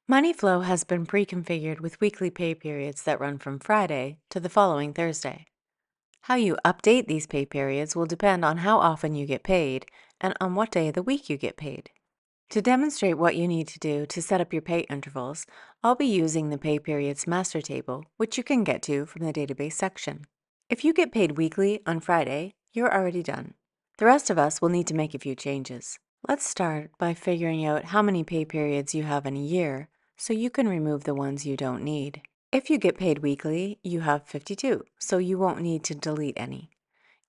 Money flow has been pre-configured with weekly pay periods that run from Friday to the following Thursday. How you update these pay periods will depend on how often you get paid and on what day of the week you get paid. To demonstrate what you need to do to set up your pay intervals, I'll be using the pay periods master table, which you can get to from the database section. If you get paid weekly on Friday, you're already done. The rest of us will need to make a few changes. Let's start by figuring out how many pay periods you have in a year so you can remove the ones you don't need. If you get paid weekly, you have 52, so you won't need to delete any.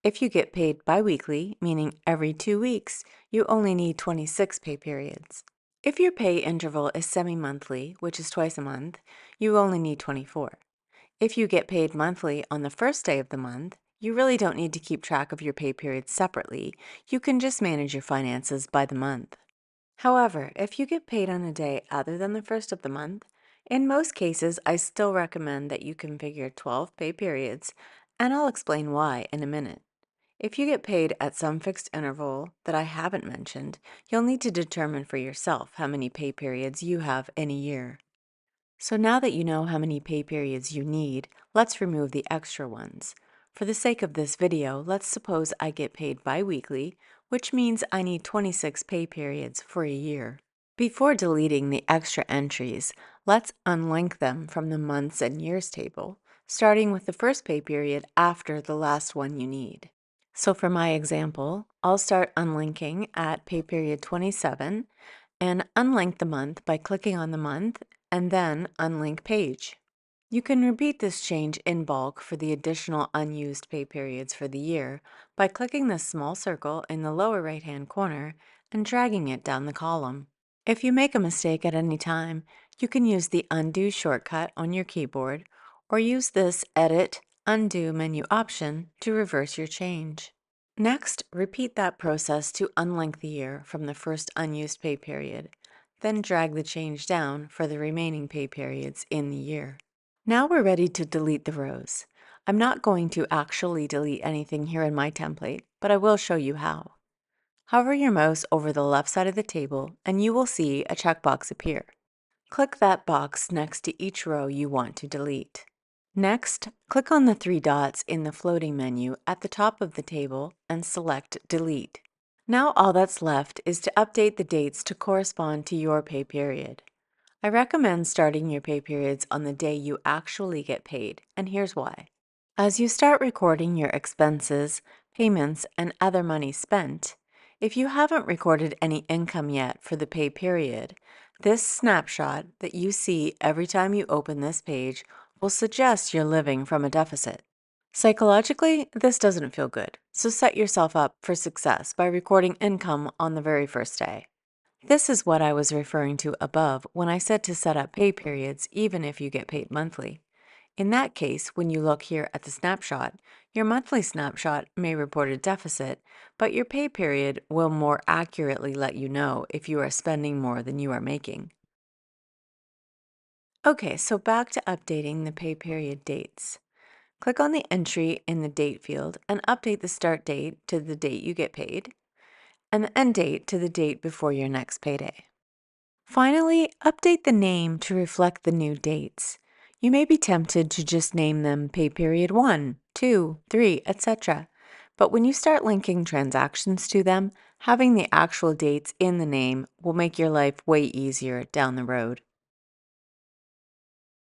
If you get paid biweekly, meaning every 2 weeks, you only need 26 pay periods. If your pay interval is semi-monthly, which is twice a month, you only need 24. If you get paid monthly on the first day of the month, you really don't need to keep track of your pay periods separately. You can just manage your finances by the month. However, if you get paid on a day other than the first of the month, in most cases, I still recommend that you configure 12 pay periods, and I'll explain why in a minute. If you get paid at some fixed interval that I haven't mentioned, you'll need to determine for yourself how many pay periods you have in a year. So now that you know how many pay periods you need, let's remove the extra ones. For the sake of this video, let's suppose I get paid bi-weekly, which means I need 26 pay periods for a year. Before deleting the extra entries, let's unlink them from the months and years table, starting with the first pay period after the last one you need. So for my example, I'll start unlinking at pay period 27 and unlink the month by clicking on the month and then unlink page. You can repeat this change in bulk for the additional unused pay periods for the year by clicking the small circle in the lower right-hand corner and dragging it down the column. If you make a mistake at any time, you can use the undo shortcut on your keyboard or use this Edit Undo menu option to reverse your change. Next, repeat that process to unlink the year from the first unused pay period, then drag the change down for the remaining pay periods in the year. Now we're ready to delete the rows. I'm not going to actually delete anything here in my template, but I will show you how. Hover your mouse over the left side of the table and you will see a checkbox appear. Click that box next to each row you want to delete. Next, click on the 3 dots in the floating menu at the top of the table and select Delete. Now all that's left is to update the dates to correspond to your pay period. I recommend starting your pay periods on the day you actually get paid, and here's why. As you start recording your expenses, payments, and other money spent, if you haven't recorded any income yet for the pay period, this snapshot that you see every time you open this page will suggest you're living from a deficit. Psychologically, this doesn't feel good, so set yourself up for success by recording income on the very first day. This is what I was referring to above when I said to set up pay periods even if you get paid monthly. In that case, when you look here at the snapshot, your monthly snapshot may report a deficit, but your pay period will more accurately let you know if you are spending more than you are making. Okay, so back to updating the pay period dates. Click on the entry in the date field and update the start date to the date you get paid and the end date to the date before your next payday. Finally, update the name to reflect the new dates. You may be tempted to just name them pay period 1, 2, 3, etc. But when you start linking transactions to them, having the actual dates in the name will make your life way easier down the road.